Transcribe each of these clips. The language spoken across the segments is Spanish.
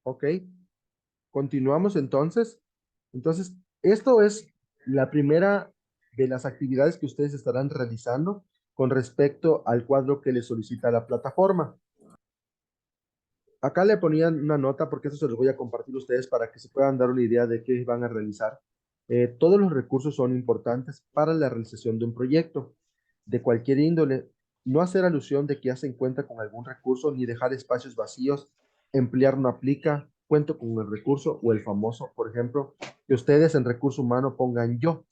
Ok, continuamos entonces. Entonces, esto es la primera de las actividades que ustedes estarán realizando con respecto al cuadro que les solicita la plataforma. Acá le ponían una nota porque eso se los voy a compartir a ustedes para que se puedan dar una idea de qué van a realizar. Todos los recursos son importantes para la realización de un proyecto de cualquier índole. No hacer alusión de que ya se cuenta con algún recurso ni dejar espacios vacíos. Emplear no aplica. Cuento con el recurso o el famoso, por ejemplo, que ustedes en recurso humano pongan yo,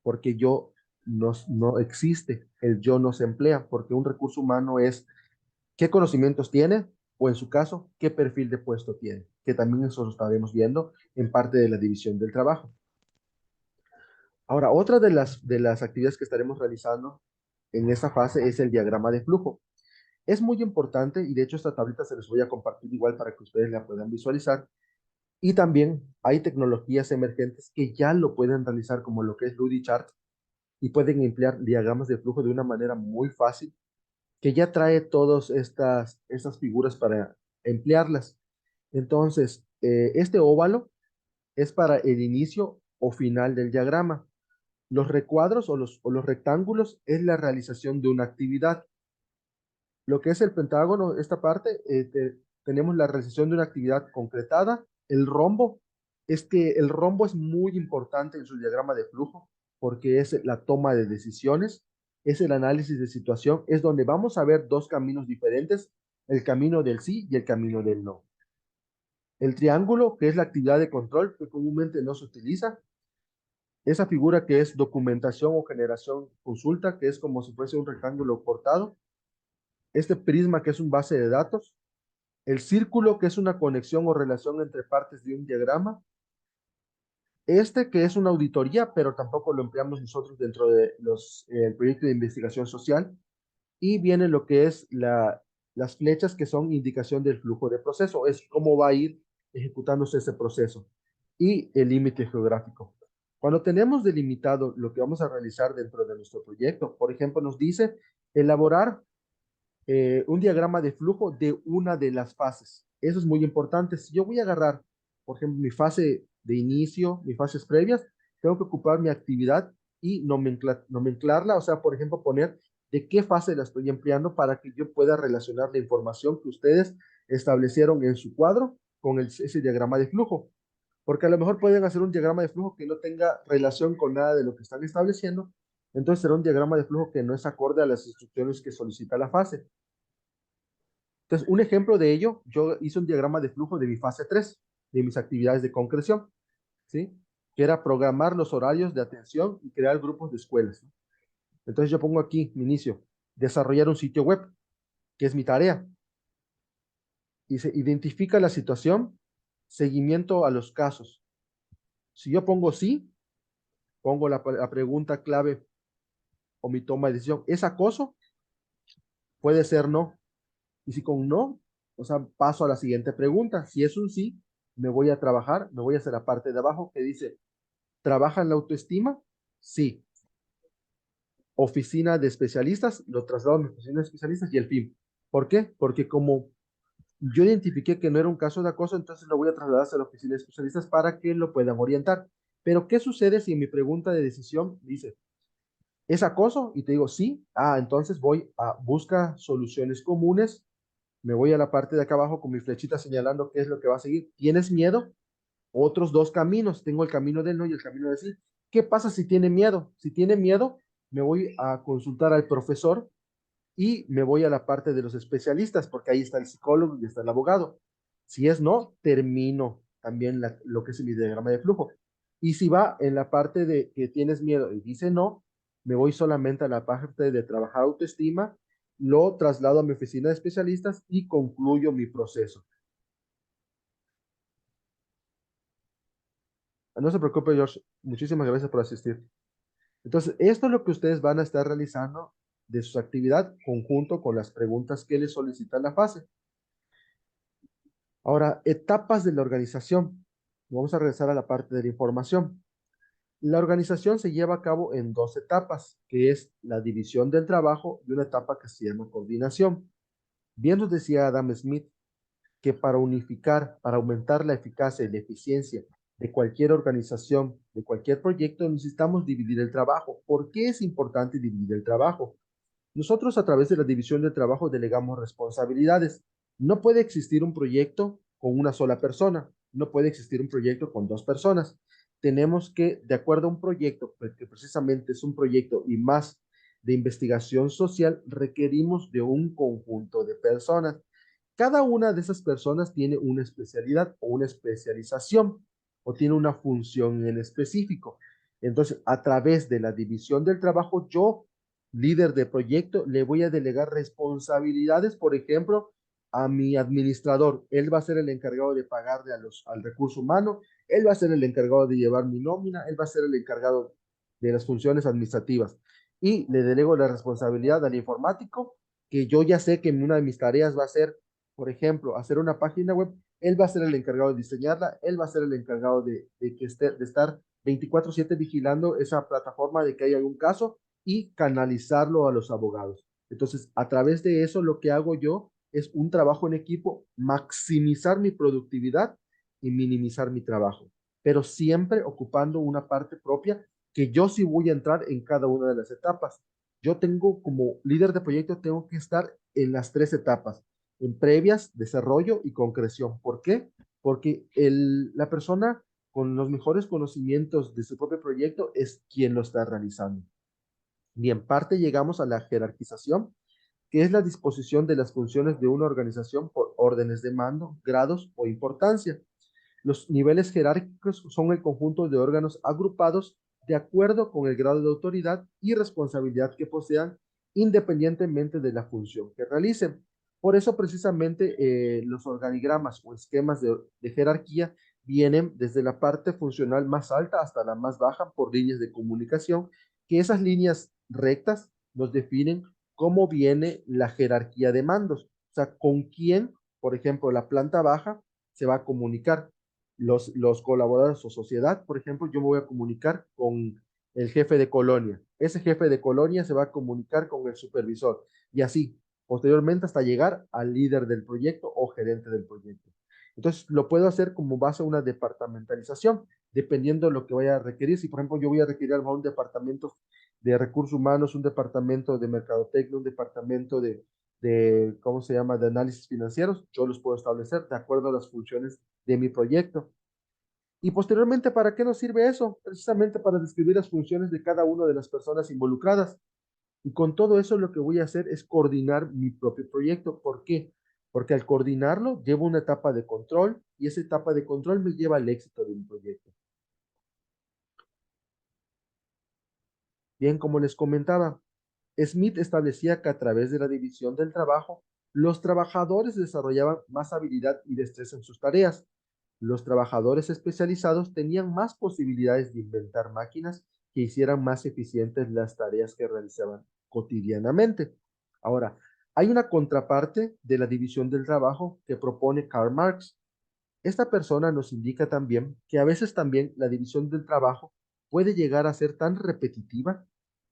porque yo no existe. El yo no se emplea porque un recurso humano es qué conocimientos tiene o en su caso, qué perfil de puesto tiene, que también eso lo estaremos viendo en parte de la división del trabajo. Ahora, otra de las actividades que estaremos realizando en esta fase es el diagrama de flujo. Es muy importante y de hecho esta tablita se les voy a compartir igual para que ustedes la puedan visualizar. Y también hay tecnologías emergentes que ya lo pueden realizar como lo que es Ludichart y pueden emplear diagramas de flujo de una manera muy fácil que ya trae todas estas figuras para emplearlas. Entonces, este óvalo es para el inicio o final del diagrama. Los recuadros o los rectángulos es la realización de una actividad. Lo que es el pentágono, esta parte, tenemos la realización de una actividad concretada. El rombo, es que el rombo es muy importante en su diagrama de flujo porque es la toma de decisiones, es el análisis de situación, es donde vamos a ver dos caminos diferentes, el camino del sí y el camino del no. El triángulo, que es la actividad de control que comúnmente no se utiliza, esa figura que es documentación o generación consulta, que es como si fuese un rectángulo cortado, este prisma que es un base de datos, el círculo que es una conexión o relación entre partes de un diagrama, este que es una auditoría, pero tampoco lo empleamos nosotros dentro de el proyecto de investigación social, y viene lo que es las flechas que son indicación del flujo de proceso, es cómo va a ir ejecutándose ese proceso, y el límite geográfico. Cuando tenemos delimitado lo que vamos a realizar dentro de nuestro proyecto, por ejemplo, nos dice elaborar un diagrama de flujo de una de las fases. Eso es muy importante. Si yo voy a agarrar, por ejemplo, mi fase de inicio, mis fases previas, tengo que ocupar mi actividad y nomenclarla, o sea, por ejemplo, poner de qué fase la estoy empleando para que yo pueda relacionar la información que ustedes establecieron en su cuadro con ese diagrama de flujo. Porque a lo mejor pueden hacer un diagrama de flujo que no tenga relación con nada de lo que están estableciendo, entonces será un diagrama de flujo que no es acorde a las instrucciones que solicita la fase. Entonces, un ejemplo de ello, yo hice un diagrama de flujo de mi fase 3 de mis actividades de concreción, ¿sí? Que era programar los horarios de atención y crear grupos de escuelas, ¿no? Entonces, yo pongo aquí, mi inicio, desarrollar un sitio web, que es mi tarea, y se identifica la situación, seguimiento a los casos. Si yo pongo sí, pongo la pregunta clave o mi toma de decisión, ¿es acoso? Puede ser no. Y si con no, o sea, paso a la siguiente pregunta. Si es un sí, me voy a trabajar, me voy a hacer la parte de abajo que dice, ¿trabaja en la autoestima? Sí. Oficina de especialistas, lo traslado a mi oficina de especialistas y el fin. ¿Por qué? Porque como yo identifiqué que no era un caso de acoso, entonces lo voy a trasladar a la oficina de especialistas para que lo puedan orientar. Pero, ¿qué sucede si en mi pregunta de decisión dice, ¿es acoso? Y te digo, sí. Ah, entonces voy a buscar soluciones comunes. Me voy a la parte de acá abajo con mi flechita señalando qué es lo que va a seguir. ¿Tienes miedo? Otros dos caminos. Tengo el camino del no y el camino de sí. ¿Qué pasa si tiene miedo? Si tiene miedo, me voy a consultar al profesor y me voy a la parte de los especialistas, porque ahí está el psicólogo y está el abogado. Si es no, termino también lo que es mi diagrama de flujo. Y si va en la parte de que tienes miedo y dice no, me voy solamente a la parte de trabajar autoestima, lo traslado a mi oficina de especialistas y concluyo mi proceso. No se preocupe, George. Muchísimas gracias por asistir. Entonces, esto es lo que ustedes van a estar realizando de su actividad conjunto con las preguntas que les solicita la fase. Ahora, etapas de la organización. Vamos a regresar a la parte de la información. La organización se lleva a cabo en dos etapas, que es la división del trabajo y una etapa que se llama coordinación. Bien nos decía Adam Smith que para unificar, para aumentar la eficacia y la eficiencia de cualquier organización, de cualquier proyecto, necesitamos dividir el trabajo. ¿Por qué es importante dividir el trabajo? Nosotros a través de la división del trabajo delegamos responsabilidades. No puede existir un proyecto con una sola persona, no puede existir un proyecto con dos personas. Tenemos que, de acuerdo a un proyecto, que precisamente es un proyecto y más de investigación social, requerimos de un conjunto de personas. Cada una de esas personas tiene una especialidad o una especialización o tiene una función en específico. Entonces, a través de la división del trabajo, yo, líder de proyecto, le voy a delegar responsabilidades, por ejemplo, a mi administrador. Él va a ser el encargado de pagarle al recurso humano, él va a ser el encargado de llevar mi nómina, él va a ser el encargado de las funciones administrativas. Y le delego la responsabilidad al informático, que yo ya sé que una de mis tareas va a ser, por ejemplo, hacer una página web. Él va a ser el encargado de diseñarla, él va a ser el encargado de estar 24/7 vigilando esa plataforma de que haya algún caso y canalizarlo a los abogados. Entonces, a través de eso, lo que hago yo es un trabajo en equipo, maximizar mi productividad y minimizar mi trabajo, pero siempre ocupando una parte propia que yo sí voy a entrar en cada una de las etapas. Yo tengo como líder de proyecto, tengo que estar en las tres etapas, en previas, desarrollo y concreción. ¿Por qué? Porque la persona con los mejores conocimientos de su propio proyecto es quien lo está realizando. Y en parte llegamos a la jerarquización, que es la disposición de las funciones de una organización por órdenes de mando, grados o importancia. Los niveles jerárquicos son el conjunto de órganos agrupados de acuerdo con el grado de autoridad y responsabilidad que posean, independientemente de la función que realicen. Por eso, precisamente, los organigramas o esquemas de jerarquía vienen desde la parte funcional más alta hasta la más baja por líneas de comunicación, que esas líneas rectas nos definen cómo viene la jerarquía de mandos. O sea, con quién, por ejemplo, la planta baja se va a comunicar. Los colaboradores o sociedad, por ejemplo, yo me voy a comunicar con el jefe de colonia. Ese jefe de colonia se va a comunicar con el supervisor y así, posteriormente hasta llegar al líder del proyecto o gerente del proyecto. Entonces, lo puedo hacer como base a una departamentalización, dependiendo de lo que vaya a requerir. Si, por ejemplo, yo voy a requerir a un departamento de recursos humanos, un departamento de mercadotecnia, un departamento ¿cómo se llama?, de análisis financieros, yo los puedo establecer de acuerdo a las funciones de mi proyecto. Y posteriormente, ¿para qué nos sirve eso? Precisamente para describir las funciones de cada una de las personas involucradas. Y con todo eso lo que voy a hacer es coordinar mi propio proyecto. ¿Por qué? Porque al coordinarlo llevo una etapa de control y esa etapa de control me lleva al éxito de mi proyecto. Bien, como les comentaba, Smith establecía que a través de la división del trabajo, los trabajadores desarrollaban más habilidad y destreza en sus tareas. Los trabajadores especializados tenían más posibilidades de inventar máquinas que hicieran más eficientes las tareas que realizaban cotidianamente. Ahora, hay una contraparte de la división del trabajo que propone Karl Marx. Esta persona nos indica también que a veces también la división del trabajo puede llegar a ser tan repetitiva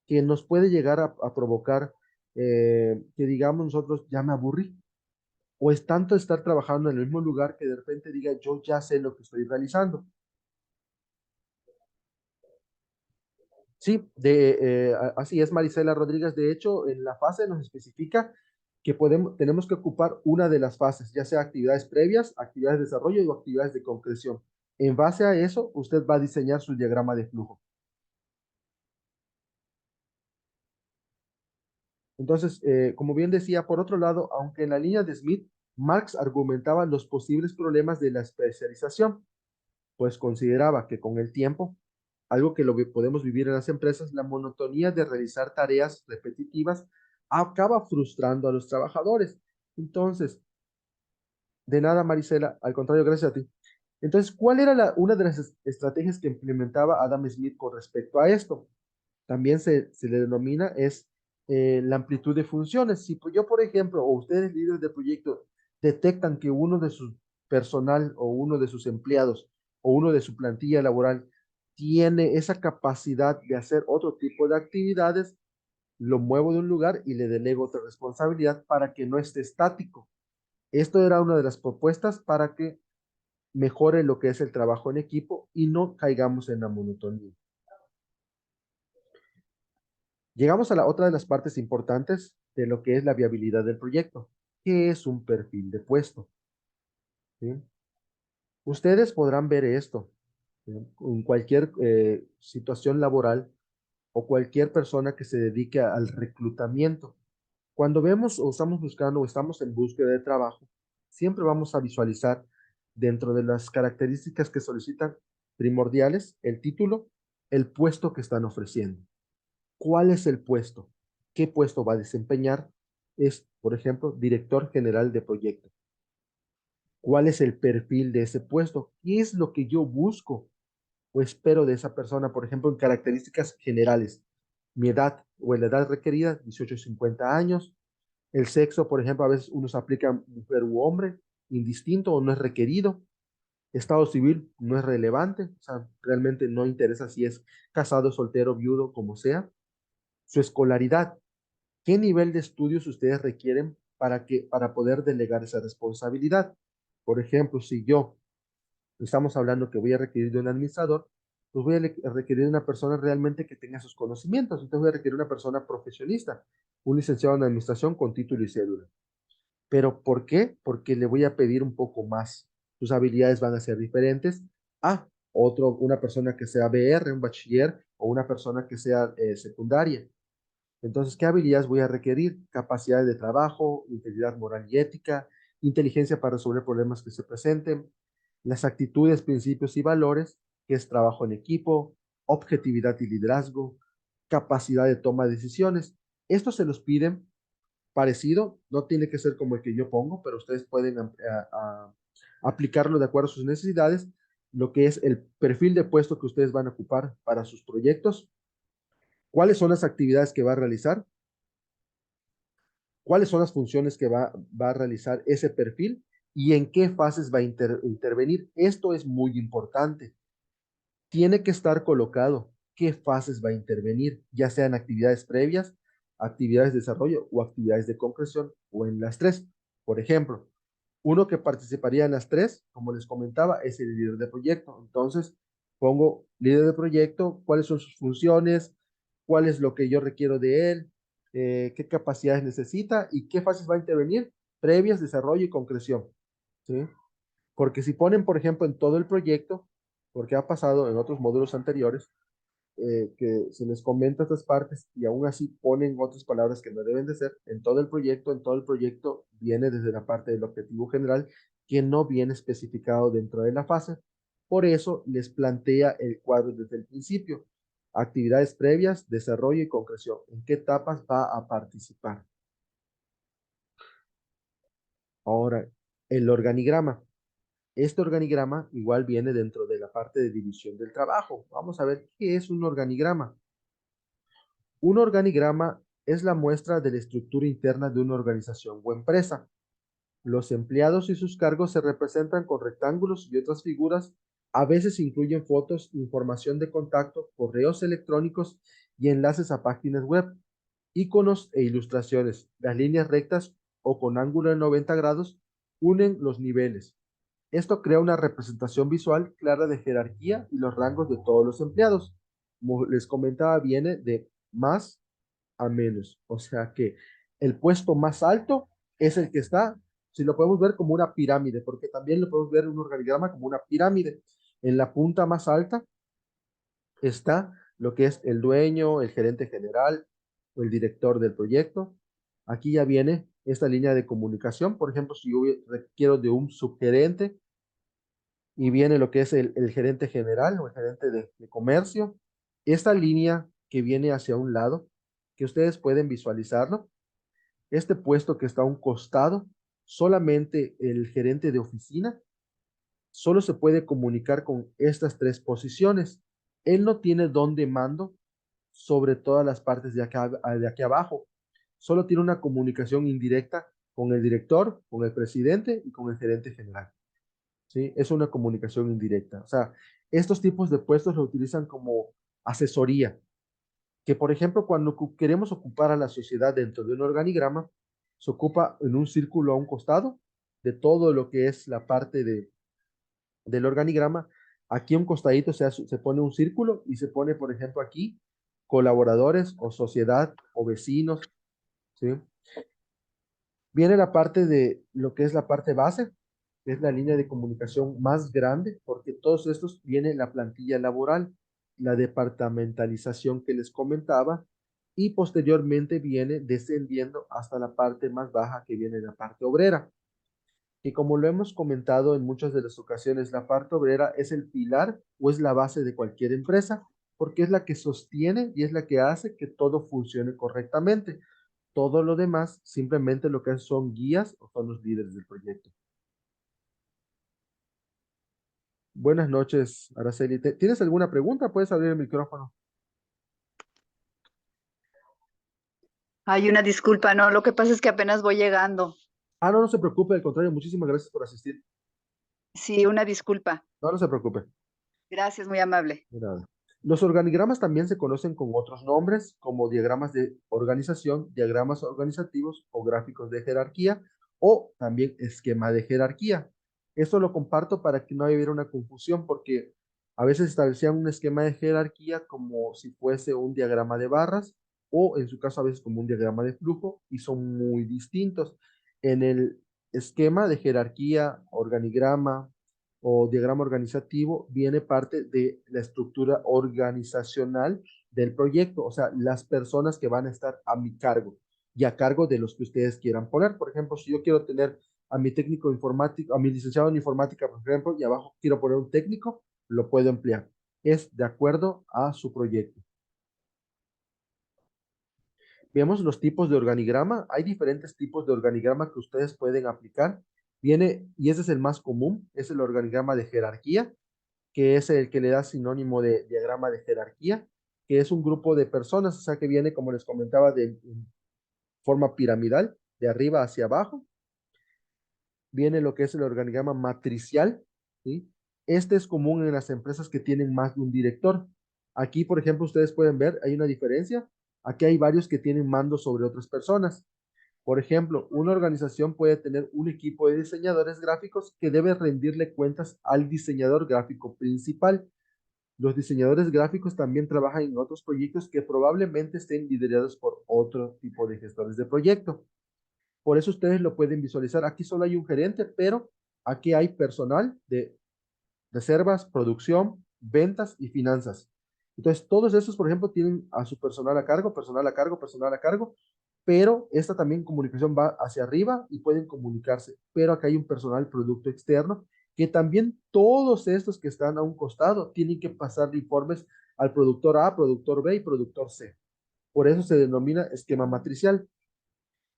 que nos puede llegar a provocar que digamos nosotros ya me aburrí, o es tanto estar trabajando en el mismo lugar que de repente diga yo ya sé lo que estoy realizando. Sí, así es, Marisela Rodríguez. De hecho, en la fase nos especifica que tenemos que ocupar una de las fases, ya sea actividades previas, actividades de desarrollo o actividades de concreción. En base a eso, usted va a diseñar su diagrama de flujo. Entonces, como bien decía, por otro lado, aunque en la línea de Smith, Marx argumentaba los posibles problemas de la especialización, pues consideraba que con el tiempo, algo que podemos vivir en las empresas, la monotonía de realizar tareas repetitivas acaba frustrando a los trabajadores. Entonces, de nada, Marisela, al contrario, gracias a ti. Entonces, ¿cuál era una de las estrategias que implementaba Adam Smith con respecto a esto? También se le denomina es la amplitud de funciones. Si yo, por ejemplo, o ustedes líderes de proyecto detectan que uno de su personal o uno de sus empleados o uno de su plantilla laboral tiene esa capacidad de hacer otro tipo de actividades, lo muevo de un lugar y le delego otra responsabilidad para que no esté estático. Esto era una de las propuestas para que mejore lo que es el trabajo en equipo y no caigamos en la monotonía. Llegamos a la otra de las partes importantes de lo que es la viabilidad del proyecto. ¿Qué es un perfil de puesto? ¿Sí? Ustedes podrán ver esto, ¿sí? En cualquier situación laboral o cualquier persona que se dedique al reclutamiento. Cuando vemos o estamos buscando o estamos en búsqueda de trabajo, siempre vamos a visualizar dentro de las características que solicitan primordiales el título, el puesto que están ofreciendo. ¿Cuál es el puesto? ¿Qué puesto va a desempeñar? Es, por ejemplo, director general de proyecto. ¿Cuál es el perfil de ese puesto? ¿Qué es lo que yo busco o espero de esa persona? Por ejemplo, en características generales. Mi edad o la edad requerida, 18 a 50 años. El sexo, por ejemplo, a veces uno se aplica mujer u hombre, indistinto o no es requerido. Estado civil no es relevante, o sea, realmente no interesa si es casado, soltero, viudo, como sea. Su escolaridad, ¿qué nivel de estudios ustedes requieren para poder delegar esa responsabilidad? Por ejemplo, si yo estamos hablando que voy a requerir de un administrador, pues voy a requerir de una persona realmente que tenga sus conocimientos. Entonces voy a requerir una persona profesionista, un licenciado en administración con título y cédula. ¿Pero por qué? Porque le voy a pedir un poco más. Sus habilidades van a ser diferentes a una persona que sea BR, un bachiller, o una persona que sea secundaria. Entonces, ¿qué habilidades voy a requerir? Capacidad de trabajo, integridad moral y ética, inteligencia para resolver problemas que se presenten, las actitudes, principios y valores, que es trabajo en equipo, objetividad y liderazgo, capacidad de toma de decisiones. Esto se los piden parecido, no tiene que ser como el que yo pongo, pero ustedes pueden aplicarlo de acuerdo a sus necesidades, lo que es el perfil de puesto que ustedes van a ocupar para sus proyectos, cuáles son las actividades que va a realizar, cuáles son las funciones que va a realizar ese perfil y en qué fases va a intervenir. Esto es muy importante. Tiene que estar colocado qué fases va a intervenir, ya sean actividades previas, actividades de desarrollo o actividades de concreción o en las tres. Por ejemplo, uno que participaría en las tres, como les comentaba, es el líder de proyecto. Entonces, pongo líder de proyecto, cuáles son sus funciones, cuál es lo que yo requiero de él, qué capacidades necesita y qué fases va a intervenir, previas, desarrollo y concreción. ¿Sí? Porque si ponen, por ejemplo, en todo el proyecto, porque ha pasado en otros módulos anteriores, que se les comenta estas partes y aún así ponen otras palabras que no deben de ser, en todo el proyecto viene desde la parte del objetivo general que no viene especificado dentro de la fase. Por eso les plantea el cuadro desde el principio. Actividades previas, desarrollo y concreción. ¿En qué etapas va a participar? Ahora, el organigrama. Este organigrama igual viene dentro de la parte de división del trabajo. Vamos a ver qué es un organigrama. Un organigrama es la muestra de la estructura interna de una organización o empresa. Los empleados y sus cargos se representan con rectángulos y otras figuras. A veces incluyen fotos, información de contacto, correos electrónicos y enlaces a páginas web, iconos e ilustraciones. Las líneas rectas o con ángulo de 90 grados unen los niveles. Esto crea una representación visual clara de jerarquía y los rangos de todos los empleados. Como les comentaba, viene de más a menos. O sea que el puesto más alto es el que está, si lo podemos ver como una pirámide, porque también lo podemos ver en un organigrama como una pirámide. En la punta más alta está lo que es el dueño, el gerente general o el director del proyecto. Aquí ya viene esta línea de comunicación. Por ejemplo, si yo requiero de un subgerente y viene lo que es el gerente general o el gerente de comercio, esta línea que viene hacia un lado, que ustedes pueden visualizarlo, este puesto que está a un costado, solamente el gerente de oficina solo se puede comunicar con estas tres posiciones. Él no tiene don de mando sobre todas las partes de aquí abajo. Solo tiene una comunicación indirecta con el director, con el presidente y con el gerente general. ¿sí? Es una comunicación indirecta. O sea, estos tipos de puestos lo utilizan como asesoría, que por ejemplo, cuando queremos ocupar a la sociedad dentro de un organigrama, se ocupa en un círculo a un costado de todo lo que es la parte del organigrama. Aquí a un costadito se pone un círculo y se pone, por ejemplo, aquí colaboradores o sociedad o vecinos, ¿sí? Viene la parte de lo que es la parte base, que es la línea de comunicación más grande, porque todos estos viene la plantilla laboral, la departamentalización que les comentaba, y posteriormente viene descendiendo hasta la parte más baja, que viene la parte obrera. Y como lo hemos comentado en muchas de las ocasiones, la parte obrera es el pilar o es la base de cualquier empresa, porque es la que sostiene y es la que hace que todo funcione correctamente. Todo lo demás simplemente lo que son guías o son los líderes del proyecto. Buenas noches, Araceli. ¿Tienes alguna pregunta? Puedes abrir el micrófono. Hay una disculpa, no, lo que pasa es que apenas voy llegando. Ah, no, no se preocupe, al contrario, muchísimas gracias por asistir. Sí, una disculpa. No, no se preocupe. Gracias, muy amable. De nada. Los organigramas también se conocen con otros nombres, como diagramas de organización, diagramas organizativos o gráficos de jerarquía, o también esquema de jerarquía. Esto lo comparto para que no hubiera una confusión, porque a veces establecían un esquema de jerarquía como si fuese un diagrama de barras, o en su caso a veces como un diagrama de flujo, y son muy distintos. En el esquema de jerarquía, organigrama, o diagrama organizativo viene parte de la estructura organizacional del proyecto, o sea, las personas que van a estar a mi cargo y a cargo de los que ustedes quieran poner. Por ejemplo, si yo quiero tener a mi técnico informático, a mi licenciado en informática, por ejemplo, y abajo quiero poner un técnico, lo puedo emplear. Es de acuerdo a su proyecto. Vemos los tipos de organigrama. Hay diferentes tipos de organigrama que ustedes pueden aplicar. Viene, y ese es el más común, es el organigrama de jerarquía, que es el que le da sinónimo de diagrama de jerarquía, que es un grupo de personas, o sea, que viene, como les comentaba, de forma piramidal, de arriba hacia abajo. Viene lo que es el organigrama matricial, ¿sí? Este es común en las empresas que tienen más de un director. Aquí, por ejemplo, ustedes pueden ver, hay una diferencia. Aquí hay varios que tienen mando sobre otras personas. Por ejemplo, una organización puede tener un equipo de diseñadores gráficos que debe rendirle cuentas al diseñador gráfico principal. Los diseñadores gráficos también trabajan en otros proyectos que probablemente estén liderados por otro tipo de gestores de proyecto. Por eso ustedes lo pueden visualizar. Aquí solo hay un gerente, pero aquí hay personal de reservas, producción, ventas y finanzas. Entonces, todos esos, por ejemplo, tienen a su personal a cargo, personal a cargo, personal a cargo, pero esta también comunicación va hacia arriba y pueden comunicarse. Pero acá hay un personal producto externo que también todos estos que están a un costado tienen que pasar informes al productor A, productor B y productor C. Por eso se denomina esquema matricial.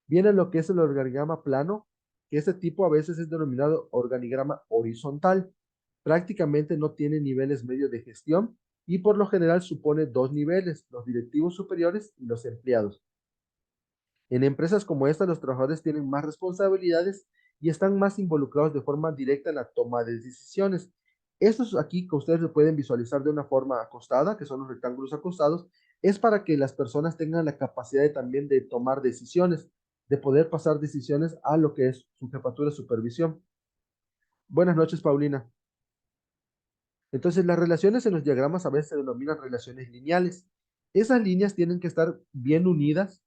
Viene lo que es el organigrama plano, que este tipo a veces es denominado organigrama horizontal. Prácticamente no tiene niveles medios de gestión y por lo general supone dos niveles, los directivos superiores y los empleados. En empresas como esta, los trabajadores tienen más responsabilidades y están más involucrados de forma directa en la toma de decisiones. Estos aquí que ustedes lo pueden visualizar de una forma acostada, que son los rectángulos acostados, es para que las personas tengan la capacidad también de tomar decisiones, de poder pasar decisiones a lo que es su jefatura de supervisión. Buenas noches, Paulina. Entonces, las relaciones en los diagramas a veces se denominan relaciones lineales. Esas líneas tienen que estar bien unidas,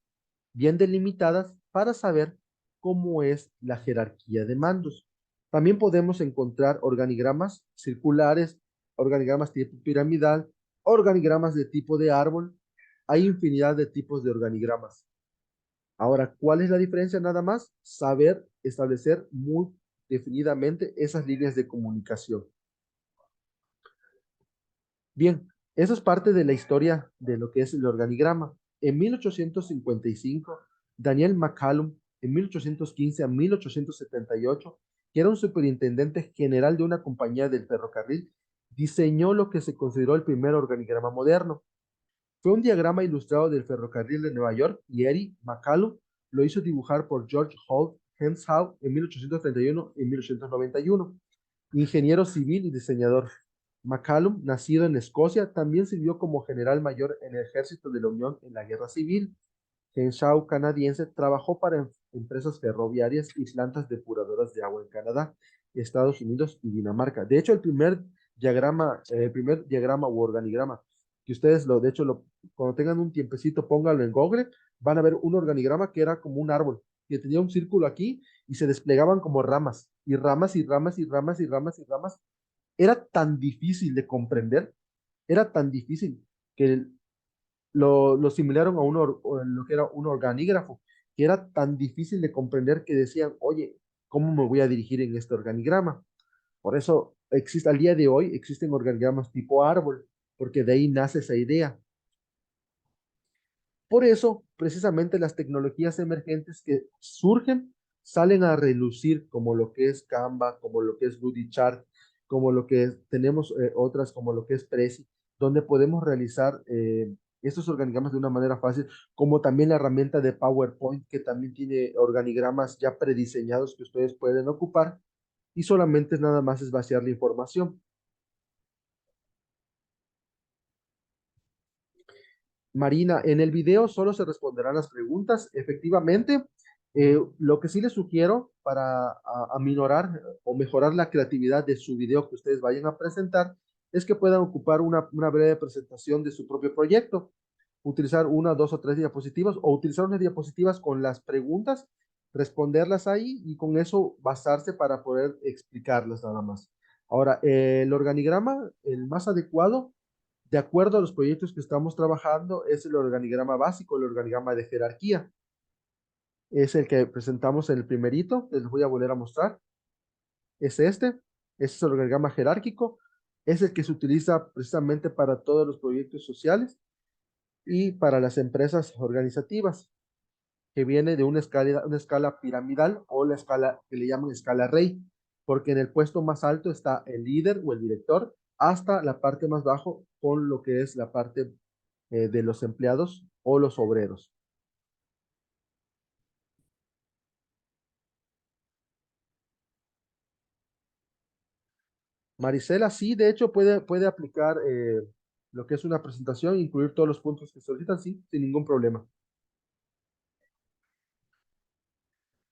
bien delimitadas para saber cómo es la jerarquía de mandos. También podemos encontrar organigramas circulares, organigramas tipo piramidal, organigramas de tipo de árbol. Hay infinidad de tipos de organigramas. Ahora, ¿cuál es la diferencia? Nada más saber establecer muy definidamente esas líneas de comunicación. Bien, eso es parte de la historia de lo que es el organigrama. En 1855, Daniel McCallum, en 1815 a 1878, que era un superintendente general de una compañía del ferrocarril, diseñó lo que se consideró el primer organigrama moderno. Fue un diagrama ilustrado del ferrocarril de Nueva York y Eddie McCallum lo hizo dibujar por George Holt Henshaw en 1831 y 1891. ingeniero civil y diseñador. McCallum, nacido en Escocia, también sirvió como general mayor en el ejército de la Unión en la Guerra Civil. Henshaw, canadiense, trabajó para empresas ferroviarias y plantas depuradoras de agua en Canadá, Estados Unidos y Dinamarca. De hecho, el primer diagrama u organigrama que ustedes de hecho, cuando tengan un tiempecito, pónganlo en Google, van a ver un organigrama que era como un árbol, que tenía un círculo aquí y se desplegaban como ramas, y ramas, y ramas, y ramas, y ramas, y ramas. Era tan difícil de comprender, era tan difícil que lo similaron a lo que era un organigrafo, que era tan difícil de comprender que decían, oye, ¿cómo me voy a dirigir en este organigrama? Por eso existe, al día de hoy existen organigramas tipo árbol, porque de ahí nace esa idea. Por eso, precisamente las tecnologías emergentes que surgen salen a relucir como lo que es Canva, como lo que es Ludichart, como lo que tenemos otras como lo que es Prezi, donde podemos realizar estos organigramas de una manera fácil, como también la herramienta de PowerPoint, que también tiene organigramas ya prediseñados que ustedes pueden ocupar y solamente nada más es vaciar la información. Marina, en el video solo se responderán las preguntas. Efectivamente, lo que sí les sugiero para aminorar o mejorar la creatividad de su video que ustedes vayan a presentar es que puedan ocupar una breve presentación de su propio proyecto, utilizar una, dos o tres diapositivas o utilizar unas diapositivas con las preguntas, responderlas ahí y con eso basarse para poder explicarlas nada más. Ahora, el organigrama, el más adecuado de acuerdo a los proyectos que estamos trabajando, es el organigrama básico, el organigrama de jerarquía. Es el que presentamos en el primerito, les voy a volver a mostrar. Es es el organigrama jerárquico, es el que se utiliza precisamente para todos los proyectos sociales y para las empresas organizativas, que viene de una escala piramidal o la escala que le llaman escala rey, porque en el puesto más alto está el líder o el director, hasta la parte más bajo con lo que es la parte de los empleados o los obreros. Marisela, sí, de hecho puede aplicar lo que es una presentación, incluir todos los puntos que solicitan, sí, sin ningún problema.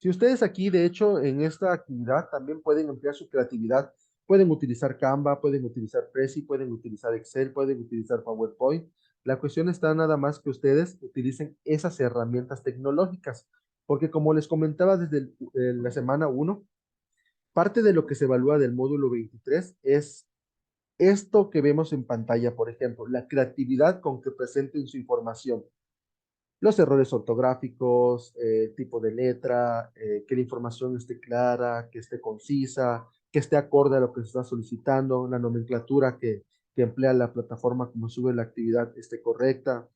Si ustedes aquí, de hecho, en esta actividad también pueden emplear su creatividad, pueden utilizar Canva, pueden utilizar Prezi, pueden utilizar Excel, pueden utilizar PowerPoint. La cuestión está nada más que ustedes utilicen esas herramientas tecnológicas, porque como les comentaba desde la semana 1, parte de lo que se evalúa del módulo 23 es esto que vemos en pantalla, por ejemplo, la creatividad con que presenten su información, los errores ortográficos, tipo de letra, que la información esté clara, que esté concisa, que esté acorde a lo que se está solicitando, la nomenclatura que emplea la plataforma como sube la actividad esté correcta.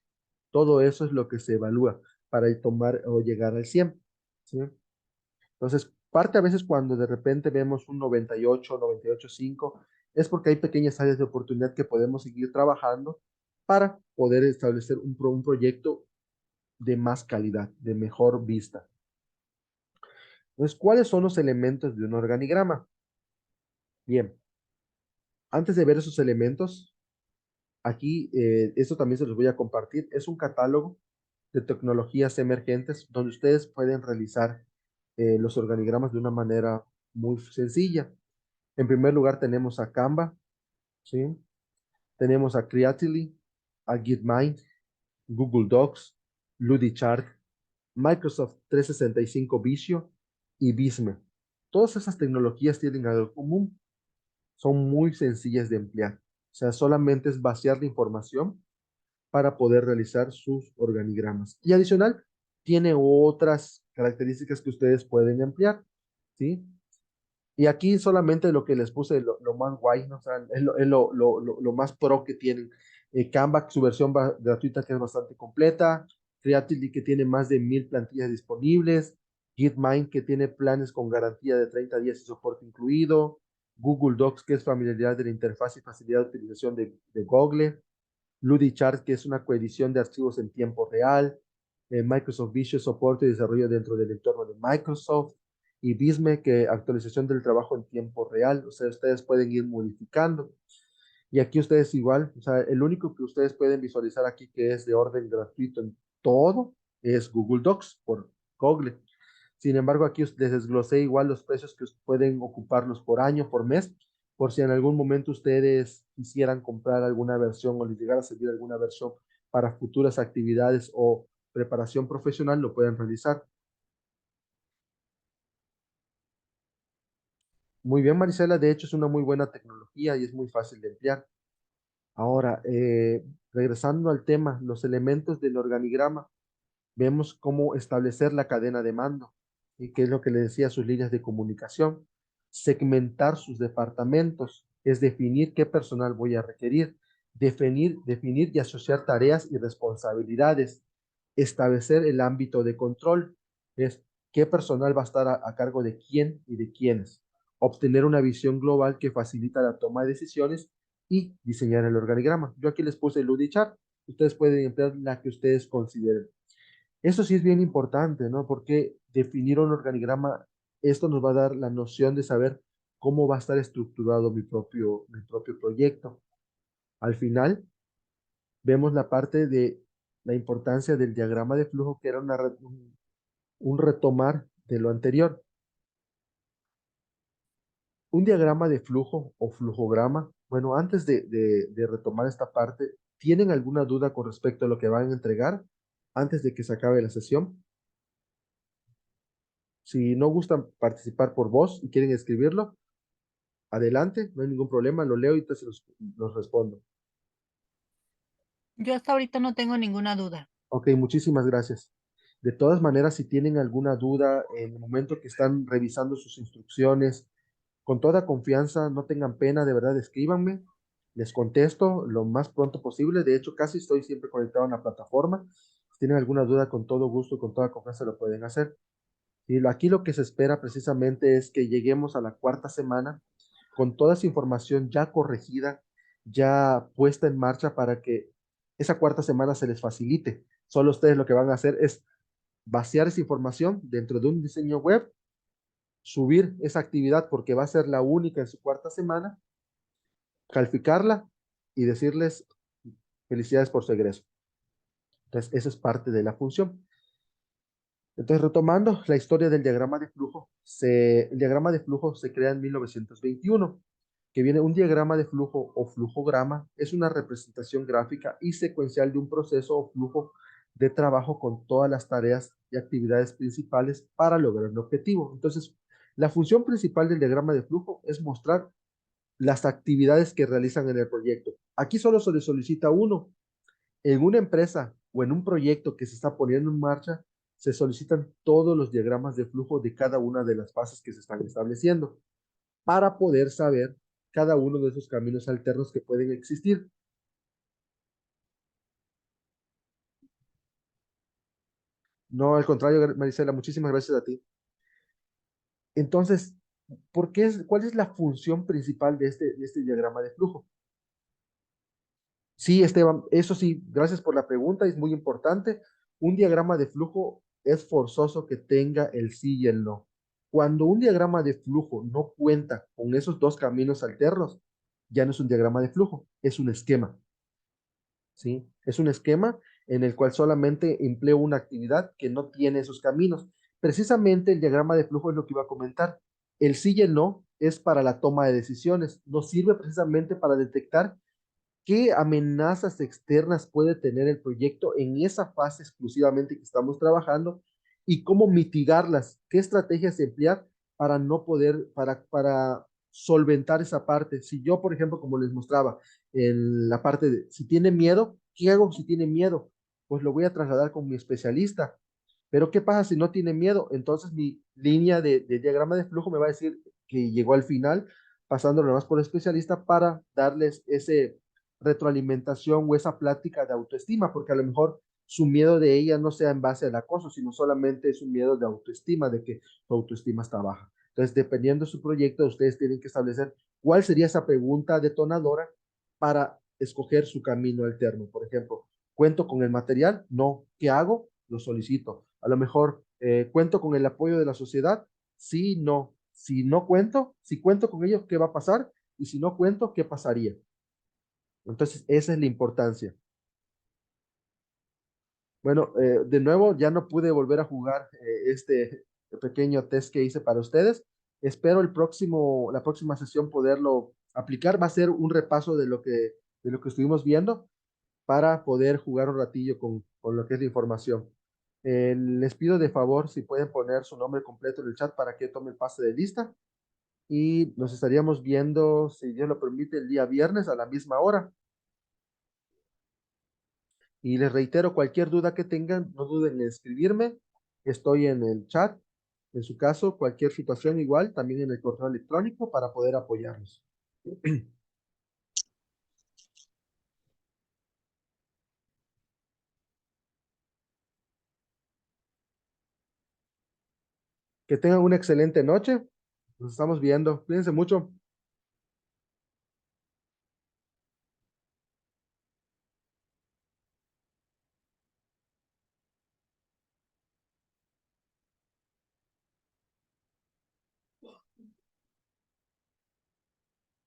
Todo eso es lo que se evalúa para tomar o llegar al 100, ¿sí? Entonces, parte a veces cuando de repente vemos un 98, 98.5, es porque hay pequeñas áreas de oportunidad que podemos seguir trabajando para poder establecer un proyecto de más calidad, de mejor vista. Entonces, ¿cuáles son los elementos de un organigrama? Bien, antes de ver esos elementos, aquí, esto también se los voy a compartir, es un catálogo de tecnologías emergentes donde ustedes pueden realizar los organigramas de una manera muy sencilla. En primer lugar tenemos a Canva, ¿sí? Tenemos a Creately, a Gitmind, Google Docs, Ludichart, Microsoft 365 Visio y Visme. Todas esas tecnologías tienen algo común, son muy sencillas de emplear. O sea, solamente es vaciar la información para poder realizar sus organigramas. Y adicional, tiene otras características que ustedes pueden emplear, ¿sí? Y aquí solamente lo que les puse, lo más guay, ¿no? O sea, es lo más pro que tienen. Canva, su versión gratuita que es bastante completa. Creatively que tiene más de 1000 plantillas disponibles. Gitmind que tiene planes con garantía de 30 días y soporte incluido. Google Docs que es familiaridad de la interfaz y facilidad de utilización de Google. Ludichart que es una coedición de archivos en tiempo real. Microsoft Visual soporte y desarrollo dentro del entorno de Microsoft y Visme, que actualización del trabajo en tiempo real. O sea, ustedes pueden ir modificando. Y aquí ustedes igual, o sea, el único que ustedes pueden visualizar aquí que es de orden gratuito en todo es Google Docs por Google. Sin embargo, aquí les desglosé igual los precios que pueden ocuparlos por año, por mes, por si en algún momento ustedes quisieran comprar alguna versión o les llegara a servir alguna versión para futuras actividades o preparación profesional, lo pueden realizar. Muy bien, Marisela, de hecho es una muy buena tecnología y es muy fácil de emplear. Ahora, regresando al tema, los elementos del organigrama, vemos cómo establecer la cadena de mando y qué es lo que le decía, sus líneas de comunicación, segmentar sus departamentos, es definir qué personal voy a requerir, definir y asociar tareas y responsabilidades, establecer el ámbito de control, es qué personal va a estar a cargo de quién y de quiénes, obtener una visión global que facilita la toma de decisiones y diseñar el organigrama. Yo aquí les puse el Ludichart, ustedes pueden emplear la que ustedes consideren. Eso sí es bien importante, ¿no? Porque definir un organigrama, esto nos va a dar la noción de saber cómo va a estar estructurado mi propio proyecto. Al final, vemos la parte de la importancia del diagrama de flujo, que era un retomar de lo anterior. Un diagrama de flujo o flujograma, bueno, antes de retomar esta parte, ¿tienen alguna duda con respecto a lo que van a entregar antes de que se acabe la sesión? Si no gustan participar por voz y quieren escribirlo, adelante, no hay ningún problema, lo leo y entonces los respondo. Yo hasta ahorita no tengo ninguna duda. Ok, muchísimas gracias. De todas maneras, si tienen alguna duda en el momento que están revisando sus instrucciones, con toda confianza, no tengan pena, de verdad, escríbanme, les contesto lo más pronto posible. De hecho, casi estoy siempre conectado en la plataforma. Si tienen alguna duda, con todo gusto, con toda confianza lo pueden hacer. Y aquí lo que se espera precisamente es que lleguemos a la cuarta semana con toda esa información ya corregida, ya puesta en marcha para que esa cuarta semana se les facilite. Solo ustedes lo que van a hacer es vaciar esa información dentro de un diseño web, subir esa actividad porque va a ser la única en su cuarta semana, calificarla y decirles felicidades por su egreso. Entonces, eso es parte de la función. Entonces, retomando la historia del diagrama de flujo, el diagrama de flujo se crea en 1921, que viene un diagrama de flujo o flujograma, es una representación gráfica y secuencial de un proceso o flujo de trabajo con todas las tareas y actividades principales para lograr el objetivo. Entonces, la función principal del diagrama de flujo es mostrar las actividades que realizan en el proyecto. Aquí solo se le solicita uno, en una empresa o en un proyecto que se está poniendo en marcha, se solicitan todos los diagramas de flujo de cada una de las fases que se están estableciendo para poder saber cada uno de esos caminos alternos que pueden existir. No, al contrario, Marisela, muchísimas gracias a ti. Entonces, ¿cuál es la función principal de este diagrama de flujo? Sí, Esteban, eso sí, gracias por la pregunta, es muy importante. Un diagrama de flujo es forzoso que tenga el sí y el no. Cuando un diagrama de flujo no cuenta con esos dos caminos alternos, ya no es un diagrama de flujo, es un esquema, ¿sí? Es un esquema en el cual solamente empleo una actividad que no tiene esos caminos. Precisamente el diagrama de flujo es lo que iba a comentar. El sí y el no es para la toma de decisiones, nos sirve precisamente para detectar qué amenazas externas puede tener el proyecto en esa fase exclusivamente que estamos trabajando y cómo mitigarlas, qué estrategias emplear para no poder, para solventar esa parte. Si yo, por ejemplo, como les mostraba, en la parte de, si tiene miedo, ¿qué hago si tiene miedo? Pues lo voy a trasladar con mi especialista. Pero ¿qué pasa si no tiene miedo? Entonces mi línea de diagrama de flujo me va a decir que llegó al final, pasándolo más por el especialista para darles ese retroalimentación o esa plática de autoestima, porque a lo mejor su miedo de ella no sea en base al acoso, sino solamente es un miedo de autoestima, de que su autoestima está baja. Entonces, dependiendo de su proyecto, ustedes tienen que establecer cuál sería esa pregunta detonadora para escoger su camino alterno. Por ejemplo, ¿cuento con el material? No. ¿Qué hago? Lo solicito. A lo mejor, ¿cuento con el apoyo de la sociedad? sí, no. Si no cuento, si cuento con ellos, ¿qué va a pasar? Y si no cuento, ¿qué pasaría? Entonces, esa es la importancia. Bueno, de nuevo, ya no pude volver a jugar este pequeño test que hice para ustedes. Espero la próxima sesión poderlo aplicar. Va a ser un repaso de lo que estuvimos viendo para poder jugar un ratillo con lo que es la información. Les pido de favor si pueden poner su nombre completo en el chat para que tome el pase de lista y nos estaríamos viendo, si Dios lo permite, el día viernes a la misma hora. Y les reitero, cualquier duda que tengan, no duden en escribirme. Estoy en el chat. En su caso, cualquier situación igual, también en el correo electrónico para poder apoyarlos. Que tengan una excelente noche. Nos estamos viendo. Cuídense mucho.